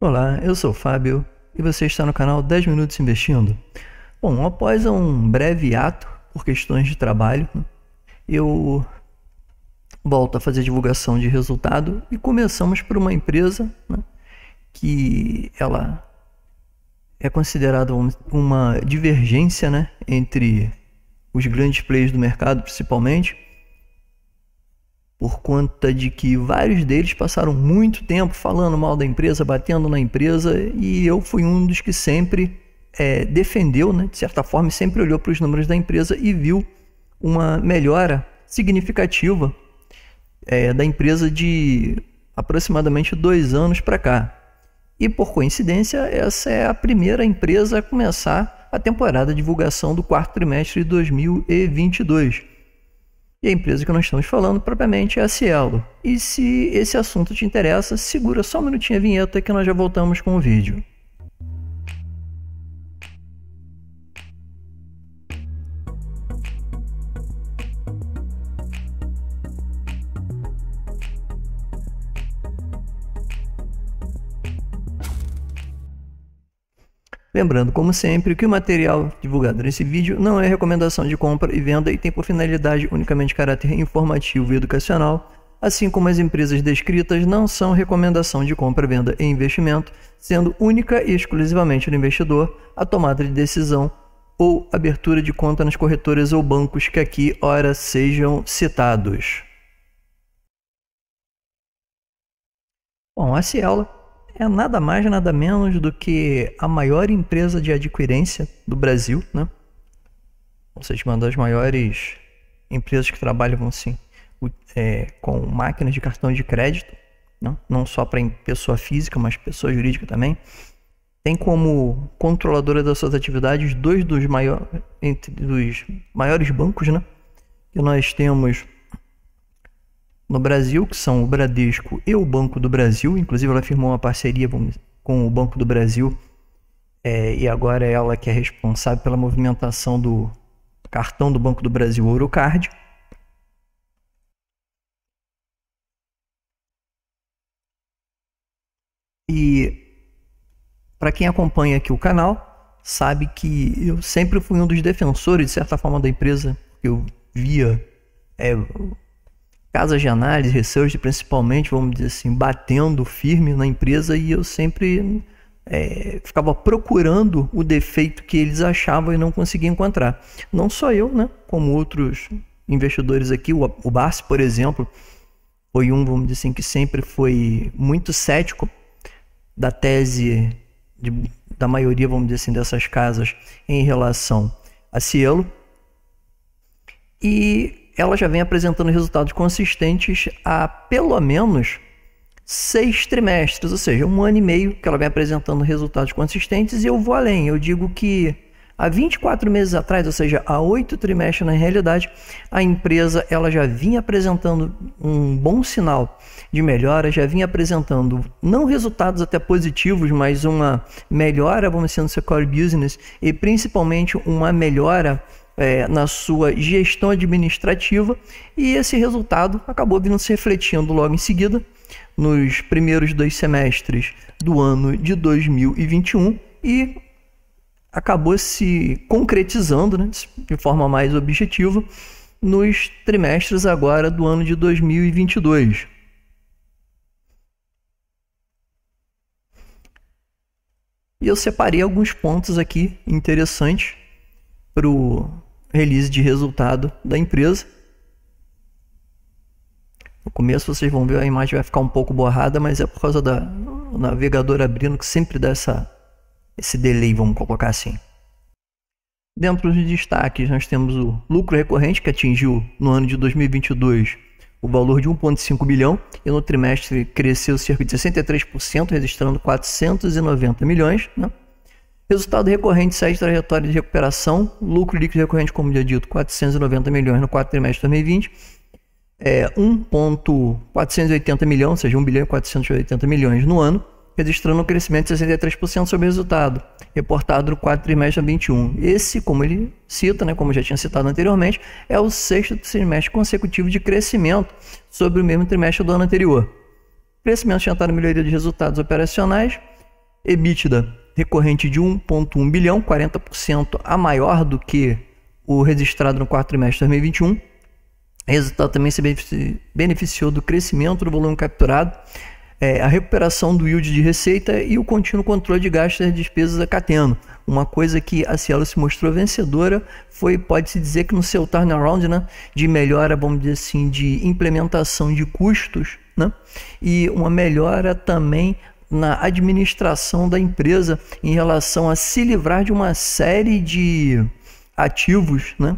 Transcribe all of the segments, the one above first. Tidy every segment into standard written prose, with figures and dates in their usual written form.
Olá, eu sou o Fábio e você está no canal 10 Minutos Investindo. Bom, após um breve ato por questões de trabalho, eu volto a fazer divulgação de resultado e começamos por uma empresa que ela é considerada uma divergência entre os grandes players do mercado, principalmente, por conta de que vários deles passaram muito tempo falando mal da empresa, batendo na empresa, e eu fui um dos que sempre defendeu, de certa forma, sempre olhou para os números da empresa e viu uma melhora significativa da empresa de aproximadamente 2 anos para cá. E por coincidência, essa é a primeira empresa a começar a temporada de divulgação do quarto trimestre de 2022. E a empresa que nós estamos falando propriamente é a Cielo. E se esse assunto te interessa, segura só um minutinho a vinheta que nós já voltamos com o vídeo. Lembrando, como sempre, que o material divulgado nesse vídeo não é recomendação de compra e venda e tem por finalidade unicamente caráter informativo e educacional, assim como as empresas descritas não são recomendação de compra, venda e investimento, sendo única e exclusivamente do investidor a tomada de decisão ou abertura de conta nas corretoras ou bancos que aqui, ora, sejam citados. Bom, a Cielo é nada mais, nada menos do que a maior empresa de adquirência do Brasil, ou seja, uma das maiores empresas que trabalham assim, com máquinas de cartão de crédito, não só para pessoa física, mas pessoa jurídica também. Tem como controladora das suas atividades dois dos maiores bancos, que nós temos no Brasil, que são o Bradesco e o Banco do Brasil. Inclusive ela firmou uma parceria com o Banco do Brasil, e agora é ela que é responsável pela movimentação do cartão do Banco do Brasil, Ourocard. E para quem acompanha aqui o canal, sabe que eu sempre fui um dos defensores, de certa forma, da empresa. Eu via casas de análise, research, principalmente, vamos dizer assim, batendo firme na empresa, e eu sempre ficava procurando o defeito que eles achavam e não conseguia encontrar. Não só eu, como outros investidores aqui. O Barsi, por exemplo, foi vamos dizer assim, que sempre foi muito cético da tese da maioria, vamos dizer assim, dessas casas em relação a Cielo. E ela já vem apresentando resultados consistentes há pelo menos 6 trimestres, ou seja, 1 ano e meio que ela vem apresentando resultados consistentes. E eu vou além, eu digo que há 24 meses atrás, ou seja, há 8 trimestres na realidade, a empresa ela já vinha apresentando um bom sinal de melhora, já vinha apresentando não resultados até positivos, mas uma melhora, vamos dizer, no seu core business, e principalmente uma melhora na sua gestão administrativa, e esse resultado acabou vindo se refletindo logo em seguida nos primeiros 2 semestres do ano de 2021 e acabou se concretizando de forma mais objetiva nos trimestres agora do ano de 2022. E eu separei alguns pontos aqui interessantes para o release de resultado da empresa. No começo vocês vão ver, a imagem vai ficar um pouco borrada, mas é por causa do navegador abrindo, que sempre dá esse delay, vamos colocar assim. Dentro dos destaques, nós temos o lucro recorrente, que atingiu no ano de 2022 o valor de 1,5 bilhão, e no trimestre cresceu cerca de 63%, registrando 490 milhões. Resultado recorrente segue trajetória de recuperação. Lucro líquido recorrente, como já dito, 490 milhões no quarto trimestre de 2020. 1,480 milhão, ou seja, 1 bilhão e 480 milhões no ano, registrando um crescimento de 63% sobre o resultado reportado no quarto trimestre de 2021. Esse, como ele cita, como já tinha citado anteriormente, é o 6º trimestre consecutivo de crescimento sobre o mesmo trimestre do ano anterior. O crescimento tinha estado em melhoria de resultados operacionais, EBITDA recorrente de 1,1 bilhão, 40% a maior do que o registrado no quarto trimestre de 2021. O resultado também se beneficiou do crescimento do volume capturado, a recuperação do yield de receita e o contínuo controle de gastos e despesas da Cateno. Uma coisa que a Cielo se mostrou vencedora foi, pode-se dizer que no seu turnaround, né, de melhora, vamos dizer assim, de implementação de custos, né, e uma melhora também na administração da empresa em relação a se livrar de uma série de ativos, né,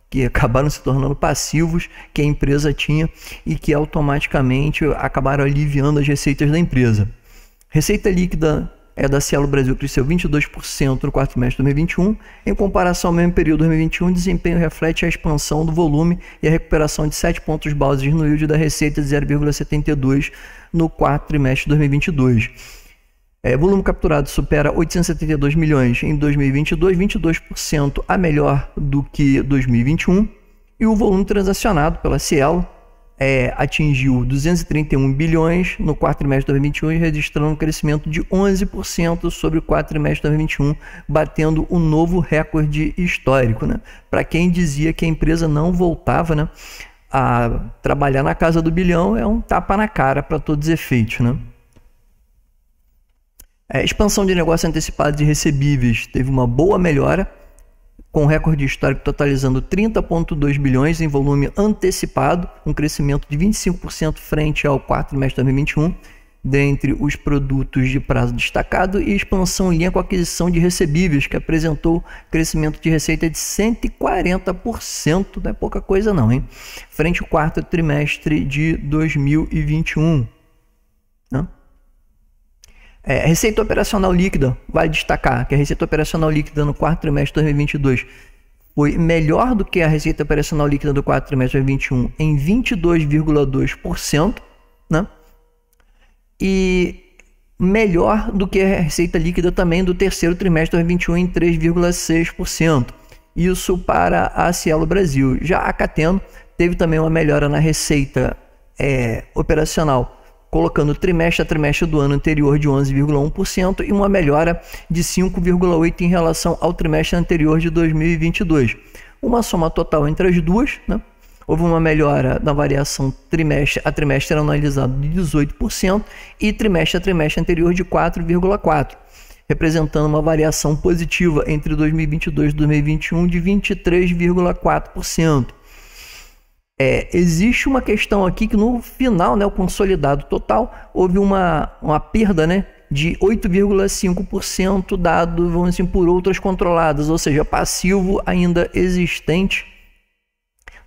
que acabaram se tornando passivos que a empresa tinha e que automaticamente acabaram aliviando as receitas da empresa. Receita líquida da Cielo Brasil cresceu 22% no quarto trimestre de 2021. Em comparação ao mesmo período de 2021, o desempenho reflete a expansão do volume e a recuperação de 7 pontos básicos no yield da receita de 0,72 no quarto trimestre de 2022. Volume capturado supera 872 milhões em 2022, 22% a melhor do que 2021. E o volume transacionado pela Cielo atingiu 231 bilhões no quarto trimestre de 2021, registrando um crescimento de 11% sobre o quarto trimestre de 2021, batendo um novo recorde histórico, né? Para quem dizia que a empresa não voltava, né, a trabalhar na casa do bilhão, é um tapa na cara para todos os efeitos, né? A expansão de negócios antecipados e recebíveis teve uma boa melhora, com recorde histórico totalizando 30,2 bilhões em volume antecipado, um crescimento de 25% frente ao quarto trimestre de 2021, dentre os produtos de prazo destacado, e expansão em linha com a aquisição de recebíveis, que apresentou crescimento de receita de 140%, não é pouca coisa não, hein? Frente ao quarto trimestre de 2021. Né? Receita operacional líquida, vale destacar que a receita operacional líquida no quarto trimestre de 2022 foi melhor do que a receita operacional líquida do quarto trimestre de 2021 em 22,2%, né? E melhor do que a receita líquida também do terceiro trimestre de 2021 em 3,6%. Isso para a Cielo Brasil. Já a Cateno teve também uma melhora na receita operacional, colocando trimestre a trimestre do ano anterior de 11,1% e uma melhora de 5,8% em relação ao trimestre anterior de 2022. Uma soma total entre as duas, né? Houve uma melhora na variação trimestre a trimestre analisado de 18% e trimestre a trimestre anterior de 4,4%, representando uma variação positiva entre 2022 e 2021 de 23,4%. Existe uma questão aqui que no final, né, o consolidado total, houve uma perda, né, de 8,5% dado, vamos dizer, por outras controladas, ou seja, passivo ainda existente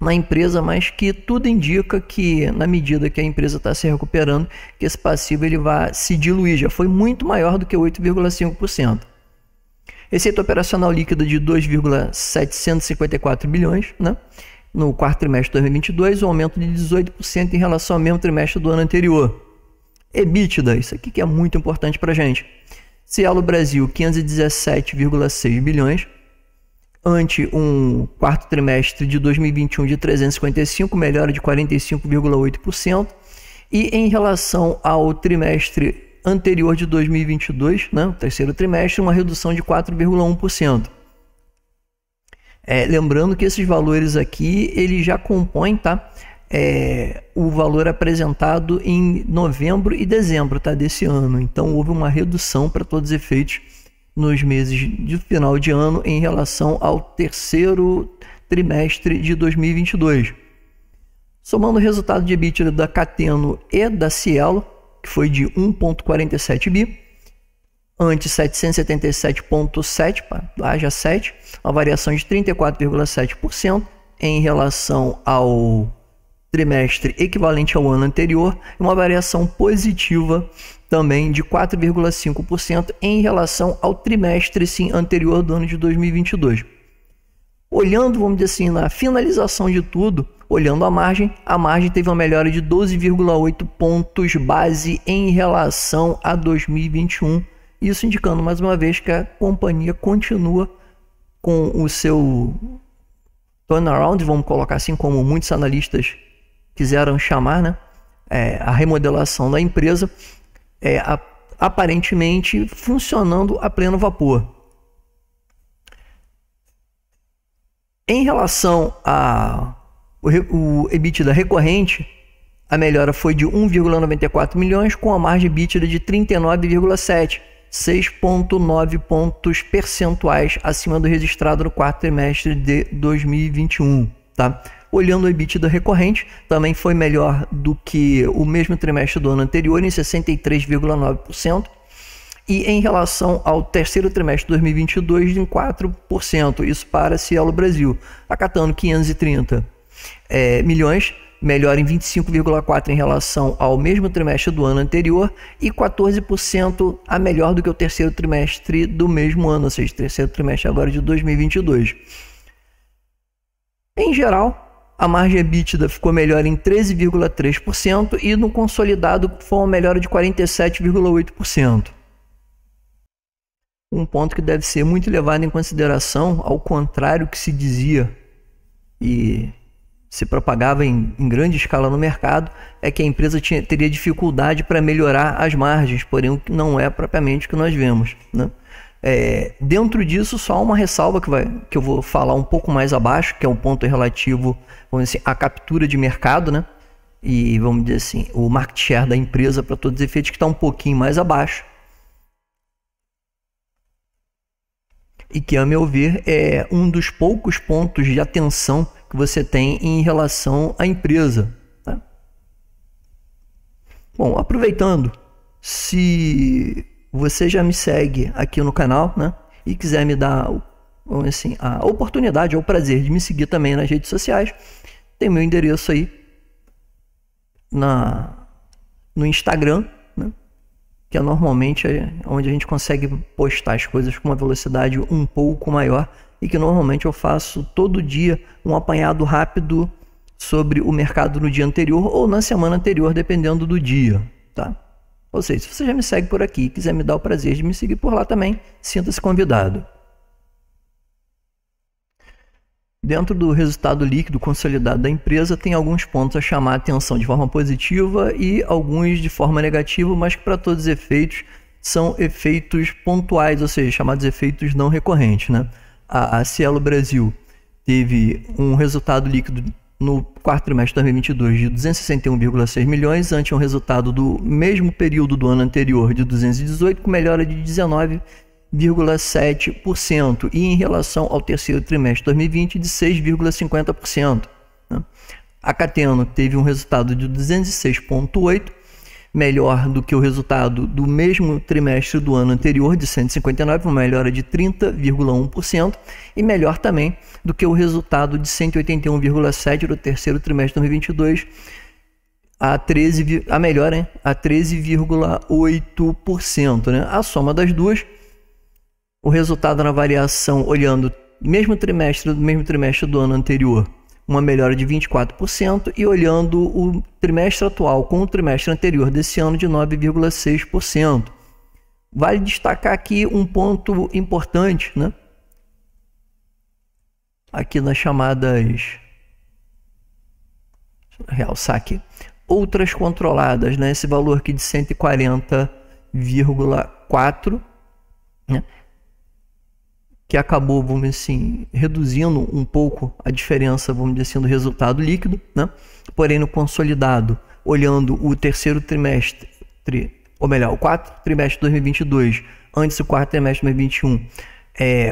na empresa, mas que tudo indica que na medida que a empresa está se recuperando, que esse passivo ele vai se diluir, já foi muito maior do que 8,5%. Receita operacional líquida de 2,754 bilhões, né? No quarto trimestre de 2022, um aumento de 18% em relação ao mesmo trimestre do ano anterior. EBITDA, isso aqui que é muito importante para a gente. Cielo Brasil, 517,6 bilhões, ante um quarto trimestre de 2021 de 355, melhora de 45,8%. E em relação ao trimestre anterior de 2022, né, o terceiro trimestre, uma redução de 4,1%. Lembrando que esses valores aqui, ele já compõem, tá? O valor apresentado em novembro e dezembro, tá? Desse ano. Então, houve uma redução para todos os efeitos nos meses de final de ano em relação ao terceiro trimestre de 2022. Somando o resultado de EBITDA da Cateno e da Cielo, que foi de 1,47 bi, ante 777,7, haja 7, uma variação de 34,7% em relação ao trimestre equivalente ao ano anterior, e uma variação positiva também de 4,5% em relação ao trimestre sim, anterior do ano de 2022. Olhando, vamos dizer assim, na finalização de tudo, olhando a margem teve uma melhora de 12,8 pontos base em relação a 2021, isso indicando mais uma vez que a companhia continua com o seu turnaround, vamos colocar assim como muitos analistas quiseram chamar, né? A remodelação da empresa, aparentemente funcionando a pleno vapor. Em relação ao EBITDA recorrente, a melhora foi de 1,94 milhões, com a margem EBITDA de 39,7, 6,9 pontos percentuais acima do registrado no quarto trimestre de 2021. Tá? Olhando o EBITDA recorrente, também foi melhor do que o mesmo trimestre do ano anterior, em 63,9%. E em relação ao terceiro trimestre de 2022, em 4%. Isso para Cielo Brasil, acatando 530 milhões, melhor em 25,4% em relação ao mesmo trimestre do ano anterior e 14% a melhor do que o terceiro trimestre do mesmo ano, ou seja, terceiro trimestre agora de 2022. Em geral, a margem EBITDA ficou melhor em 13,3% e no consolidado foi uma melhora de 47,8%. Um ponto que deve ser muito levado em consideração, ao contrário que se dizia e se propagava em grande escala no mercado, é que a empresa teria dificuldade para melhorar as margens, porém não é propriamente o que nós vemos, né? Dentro disso, só uma ressalva que eu vou falar um pouco mais abaixo, que é um ponto relativo, vamos dizer assim, à captura de mercado, né? E vamos dizer assim, o market share da empresa para todos os efeitos, que está um pouquinho mais abaixo. E que, a meu ver, é um dos poucos pontos de atenção que você tem em relação à empresa. Tá? Bom, aproveitando, se você já me segue aqui no canal, né, e quiser me dar, vamos assim, a oportunidade ou o prazer de me seguir também nas redes sociais, tem meu endereço aí no Instagram, né, que é normalmente onde a gente consegue postar as coisas com uma velocidade um pouco maior e que normalmente eu faço todo dia um apanhado rápido sobre o mercado no dia anterior ou na semana anterior, dependendo do dia, tá? Ou seja, se você já me segue por aqui e quiser me dar o prazer de me seguir por lá também, sinta-se convidado. Dentro do resultado líquido consolidado da empresa, tem alguns pontos a chamar a atenção de forma positiva e alguns de forma negativa, mas que para todos os efeitos são efeitos pontuais, ou seja, chamados efeitos não recorrentes, né? A Cielo Brasil teve um resultado líquido no quarto trimestre de 2022 de 261,6 milhões, ante um resultado do mesmo período do ano anterior de 218, com melhora de 19,7%, e em relação ao terceiro trimestre de 2020 de 6,50%. Né? A Cateno teve um resultado de 206,8, melhor do que o resultado do mesmo trimestre do ano anterior de 159, uma melhora de 30,1%, e melhor também do que o resultado de 181,7 do terceiro trimestre de 2022, a melhora, a 13,8%. Né? A soma das duas, o resultado na variação, olhando mesmo trimestre do ano anterior, uma melhora de 24%, e olhando o trimestre atual com o trimestre anterior desse ano, de 9,6%. Vale destacar aqui um ponto importante, né? Aqui nas chamadas, deixa eu realçar aqui, outras controladas, né? Esse valor aqui de 140,4, né? Que acabou, vamos dizer assim, reduzindo um pouco a diferença, vamos dizer assim, do resultado líquido, né? Porém, no consolidado, olhando o terceiro trimestre, ou melhor, o quarto trimestre de 2022, antes do quarto trimestre de 2021,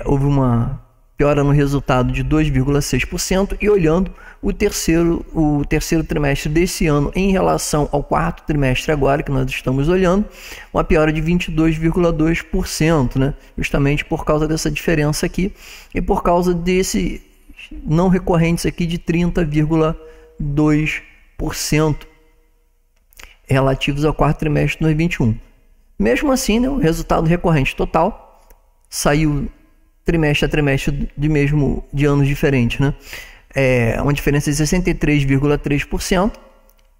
houve uma piora no resultado de 2,6%, e olhando o terceiro trimestre desse ano em relação ao quarto trimestre agora, que nós estamos olhando, uma piora de 22,2%, né? Justamente por causa dessa diferença aqui e por causa desse não recorrentes aqui de 30,2% relativos ao quarto trimestre de 2021. Mesmo assim, né, o resultado recorrente total saiu trimestre a trimestre de anos diferentes, né? Uma diferença de 63,3%,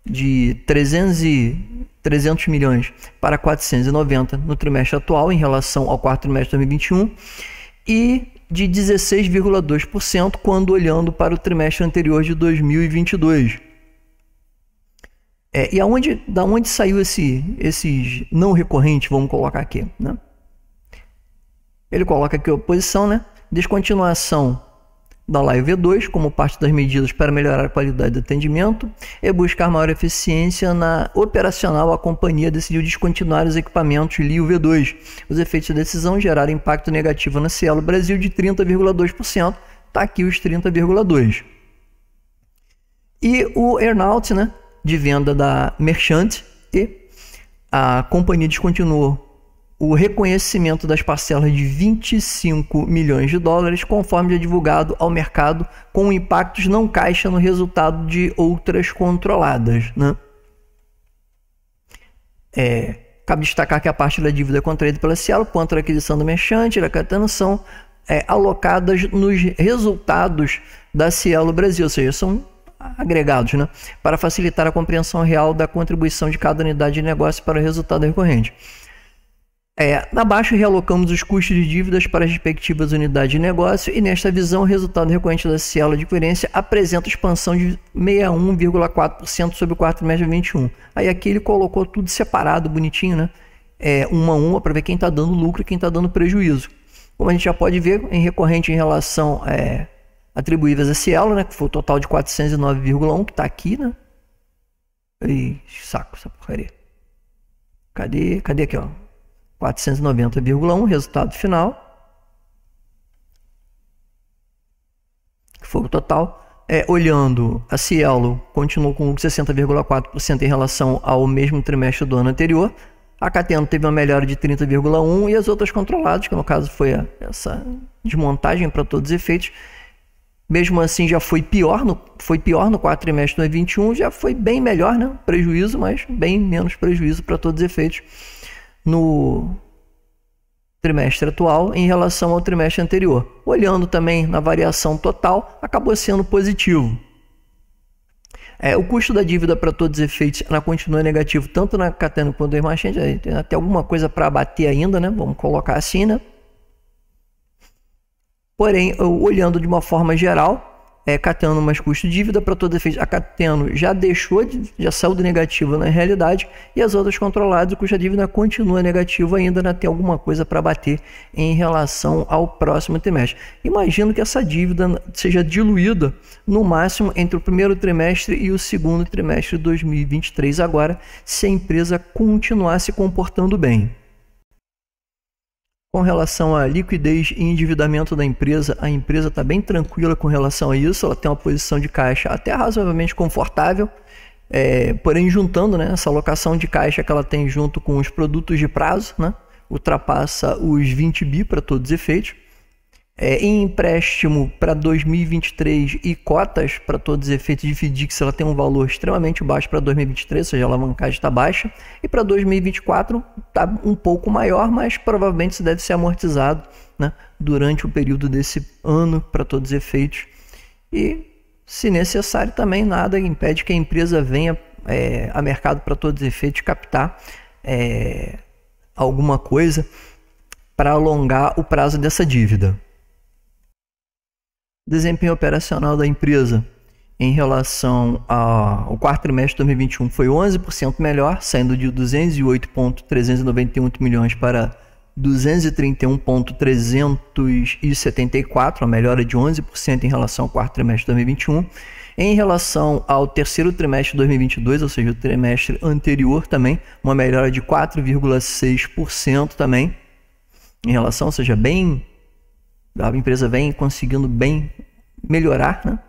de 300 milhões para 490 no trimestre atual em relação ao quarto trimestre de 2021, e de 16,2% quando olhando para o trimestre anterior de 2022. E da onde saiu esses não recorrentes, vamos colocar aqui, né? Ele coloca aqui a oposição, né? Descontinuação da Live V2 como parte das medidas para melhorar a qualidade do atendimento e buscar maior eficiência na operacional. A companhia decidiu descontinuar os equipamentos Lio V2. Os efeitos da decisão geraram impacto negativo na Cielo Brasil de 30,2%. Está aqui os 30,2%. E o earnout, né, de venda da Merchant, e a companhia descontinuou o reconhecimento das parcelas de 25 milhões de dólares, conforme já divulgado ao mercado, com impactos não caixa no resultado de outras controladas, né? Cabe destacar que a parte da dívida contraída pela Cielo contra a aquisição do Merchant e da Catano são alocadas nos resultados da Cielo Brasil, ou seja, são agregados, né, para facilitar a compreensão real da contribuição de cada unidade de negócio para o resultado recorrente. Na baixa, realocamos os custos de dívidas para as respectivas unidades de negócio e, nesta visão, o resultado recorrente da Cielo Adquirência apresenta expansão de 61,4% sobre o quarto trimestre de 2021. Aí aqui ele colocou tudo separado, bonitinho, né? Uma a uma, para ver quem está dando lucro e quem está dando prejuízo. Como a gente já pode ver, em recorrente em relação atribuíveis a Cielo, né, que foi o total de 409,1, que está aqui, né? Ih, saco essa porcaria. Cadê aqui, ó? 490,1, resultado final, que foi o total. Olhando, a Cielo continuou com 60,4% em relação ao mesmo trimestre do ano anterior. A Cateno teve uma melhora de 30,1% e as outras controladas, que no caso foi essa desmontagem para todos os efeitos, mesmo assim já foi pior no quarto trimestre de 2021, já foi bem melhor, né? Prejuízo, mas bem menos prejuízo para todos os efeitos no trimestre atual em relação ao trimestre anterior. Olhando também na variação total, acabou sendo positivo. O custo da dívida para todos os efeitos continua negativo, tanto na Cateno quanto na Merchant. Tem até alguma coisa para bater ainda, né? Vamos colocar assim, né? Porém, olhando de uma forma geral, Cateno mais custo de dívida para todos os efeitos. A Cateno já saiu do negativo na realidade, e as outras controladas, o custo da dívida continua negativo ainda, né? Tem alguma coisa para bater em relação ao próximo trimestre. Imagino que essa dívida seja diluída no máximo entre o primeiro trimestre e o segundo trimestre de 2023 agora, se a empresa continuar se comportando bem. Com relação à liquidez e endividamento da empresa, a empresa está bem tranquila com relação a isso. Ela tem uma posição de caixa até razoavelmente confortável, porém juntando, né, essa alocação de caixa que ela tem junto com os produtos de prazo, né, ultrapassa os 20 bi para todos os efeitos. Em empréstimo para 2023 e cotas para todos os efeitos de FDIC, ela tem um valor extremamente baixo para 2023, ou seja, a alavancagem está baixa. E para 2024 está um pouco maior, mas provavelmente isso deve ser amortizado, né, durante o período desse ano para todos os efeitos. E, se necessário, também nada impede que a empresa venha a mercado para todos os efeitos captar alguma coisa para alongar o prazo dessa dívida. Desempenho operacional da empresa em relação ao quarto trimestre de 2021 foi 11% melhor, saindo de 208,391 milhões para 231,374, uma melhora de 11% em relação ao quarto trimestre de 2021. Em relação ao terceiro trimestre de 2022, ou seja, o trimestre anterior também, uma melhora de 4,6% também, em relação, ou seja, a empresa vem conseguindo bem melhorar, né?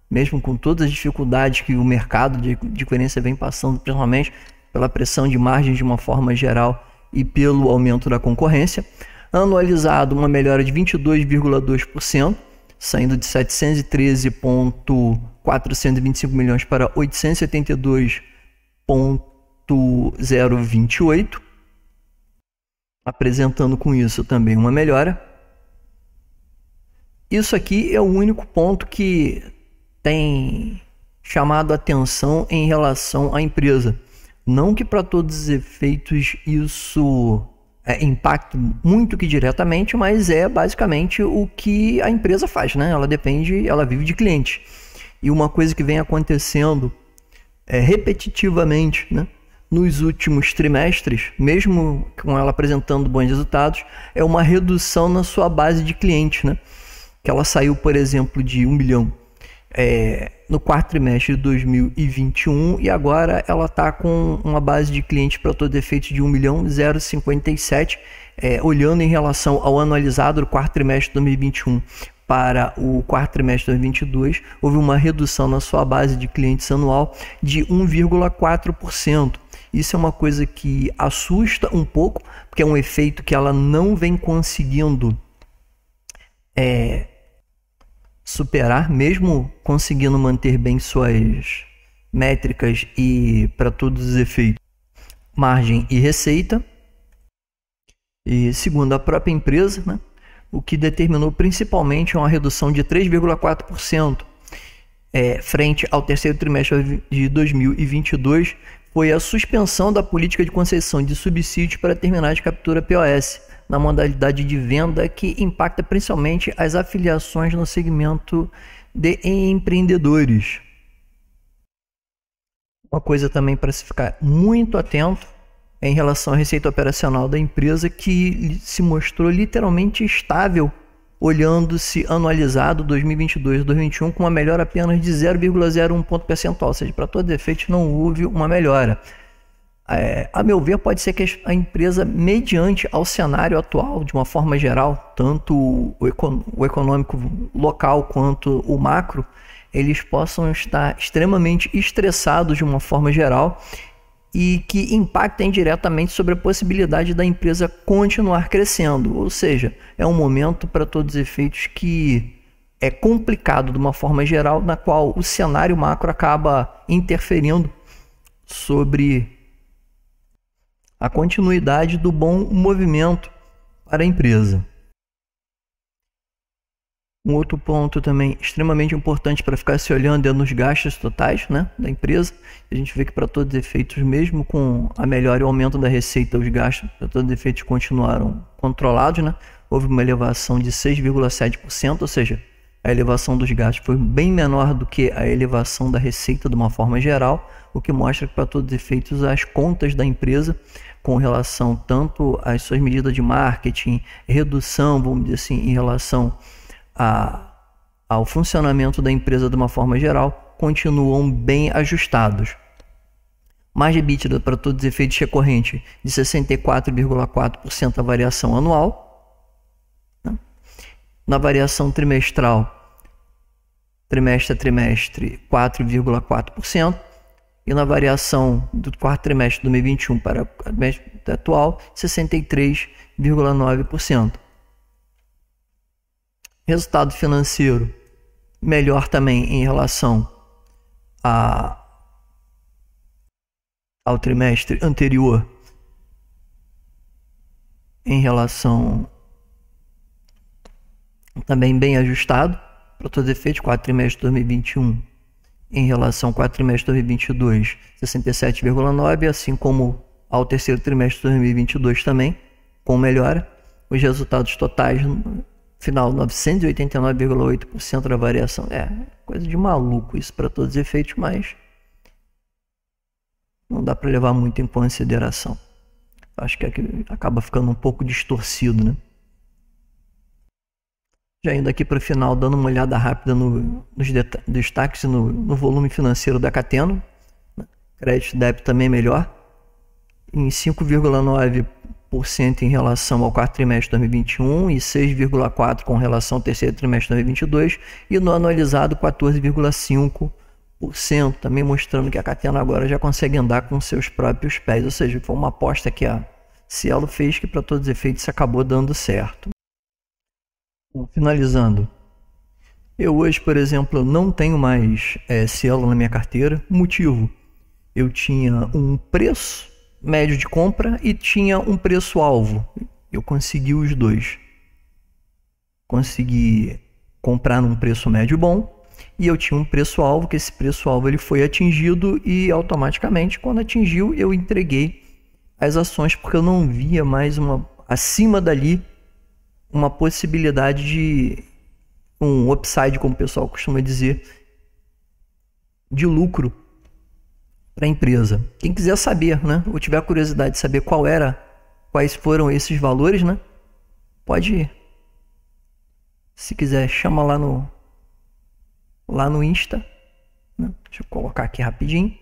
Mesmo com todas as dificuldades que o mercado de adquirência vem passando, principalmente pela pressão de margens de uma forma geral e pelo aumento da concorrência. Anualizado, uma melhora de 22,2%, saindo de 713,425 milhões para 872,028, apresentando com isso também uma melhora. Isso aqui é o único ponto que tem chamado a atenção em relação à empresa. Não que para todos os efeitos isso impacte muito que diretamente, mas é basicamente o que a empresa faz, né? Ela vive de cliente. E uma coisa que vem acontecendo repetitivamente, né, nos últimos trimestres, mesmo com ela apresentando bons resultados, é uma redução na sua base de clientes, né? Que ela saiu, por exemplo, de 1 milhão no quarto trimestre de 2021 e agora ela está com uma base de clientes para todo efeito de 1.057, olhando em relação ao anualizado do quarto trimestre de 2021 para o quarto trimestre de 2022, houve uma redução na sua base de clientes anual de 1,4%. Isso é uma coisa que assusta um pouco, porque é um efeito que ela não vem conseguindo superar, mesmo conseguindo manter bem suas métricas e, para todos os efeitos, margem e receita. E segundo a própria empresa, né, o que determinou principalmente uma redução de 3,4% frente ao terceiro trimestre de 2022 foi a suspensão da política de concessão de subsídios para terminais de captura POS na modalidade de venda, que impacta principalmente as afiliações no segmento de empreendedores. Uma coisa também para se ficar muito atento em relação à receita operacional da empresa, que se mostrou literalmente estável, olhando-se anualizado 2022 e 2021 com uma melhora apenas de 0,01 ponto percentual, ou seja, para todo efeito não houve uma melhora. A meu ver, pode ser que a empresa, mediante ao cenário atual, de uma forma geral, tanto o econômico local quanto o macro, eles possam estar extremamente estressados de uma forma geral e que impactem diretamente sobre a possibilidade da empresa continuar crescendo. Ou seja, é um momento, para todos os efeitos, que é complicado de uma forma geral, na qual o cenário macro acaba interferindo sobre a continuidade do bom movimento para a empresa. Um outro ponto também extremamente importante para ficar se olhando é nos gastos totais, né, da empresa. A gente vê que, para todos os efeitos, mesmo com a melhora e o aumento da receita, os gastos, para todos os efeitos, continuaram controlados, né? Houve uma elevação de 6,7%, ou seja, a elevação dos gastos foi bem menor do que a elevação da receita de uma forma geral, o que mostra que, para todos os efeitos, as contas da empresa, com relação tanto às suas medidas de marketing, redução, vamos dizer assim, em relação ao funcionamento da empresa de uma forma geral, continuam bem ajustados. Margem EBITDA, para todos os efeitos, recorrente de 64,4% a variação anual, né? Na variação trimestral, trimestre a trimestre, 4,4%, e na variação do quarto trimestre de 2021 para o trimestre atual, 63,9%. Resultado financeiro melhor também em relação ao trimestre anterior, em relação também bem ajustado para todos os efeitos, quarto trimestre de 2021 em relação ao quarto trimestre de 2022, 67,9%, assim como ao terceiro trimestre de 2022 também, com melhora. Os resultados totais final, 989,8% da variação. Coisa de maluco isso para todos os efeitos, mas não dá para levar muito em consideração. Acho que acaba ficando um pouco distorcido, né? Já indo aqui para o final, dando uma olhada rápida nos destaques no volume financeiro da Cateno. Crédito e débito também melhor, em 5,9% em relação ao quarto trimestre de 2021 e 6,4% com relação ao terceiro trimestre de 2022, e no anualizado 14,5%, também mostrando que a Cateno agora já consegue andar com seus próprios pés, ou seja, foi uma aposta que a Cielo fez que, para todos os efeitos, acabou dando certo. Bom, finalizando, eu hoje, por exemplo, não tenho mais Cielo na minha carteira. Motivo: eu tinha um preço médio de compra e tinha um preço alvo. Eu consegui os dois. Consegui comprar num preço médio bom e eu tinha um preço alvo, que esse preço alvo ele foi atingido e automaticamente, quando atingiu, eu entreguei as ações, porque eu não via mais acima dali uma possibilidade de um upside, como o pessoal costuma dizer, de lucro para a empresa. Quem quiser saber, né, ou tiver curiosidade de saber quais foram esses valores, né, pode, se quiser, chama lá no Insta, né? Deixa eu colocar aqui rapidinho.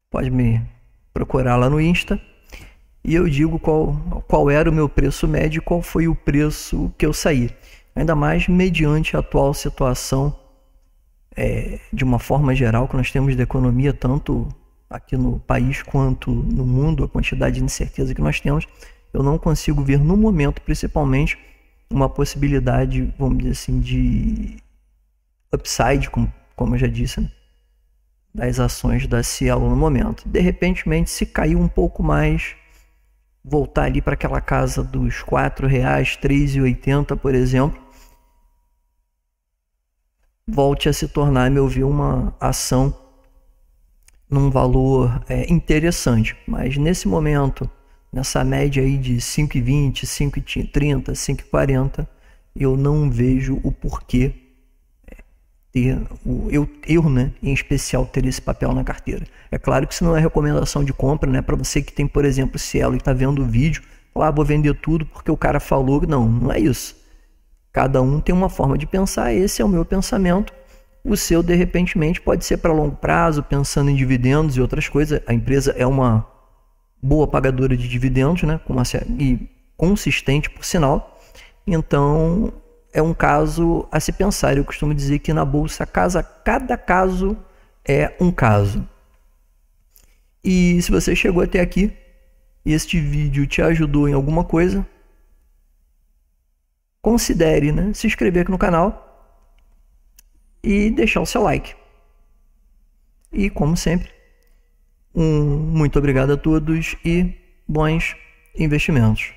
Pode me procurar lá no Insta e eu digo qual era o meu preço médio e qual foi o preço que eu saí. Ainda mais mediante a atual situação, de uma forma geral, que nós temos de economia, tanto aqui no país quanto no mundo, a quantidade de incerteza que nós temos, eu não consigo ver no momento, principalmente, uma possibilidade, vamos dizer assim, de upside, como eu já disse, né, das ações da Cielo no momento. De repente, se cair um pouco mais, voltar ali para aquela casa dos R$4, R$3,80, por exemplo, volte a se tornar, a meu ver, uma ação num valor interessante. Mas nesse momento, nessa média aí de 5,20, 5,30, 5,40, eu não vejo o porquê eu, né, em especial, ter esse papel na carteira. É claro que isso não é recomendação de compra, né? Para você que tem, por exemplo, Cielo e está vendo o vídeo, falar, vou vender tudo porque o cara falou. Não é isso. Cada um tem uma forma de pensar, esse é o meu pensamento. O seu, de repente, pode ser para longo prazo, pensando em dividendos e outras coisas. A empresa é uma boa pagadora de dividendos, né? E consistente, por sinal. Então, é um caso a se pensar. Eu costumo dizer que na bolsa, cada caso é um caso. E se você chegou até aqui e este vídeo te ajudou em alguma coisa, considere, né, se inscrever aqui no canal e deixar o seu like. E, como sempre, muito obrigado a todos e bons investimentos.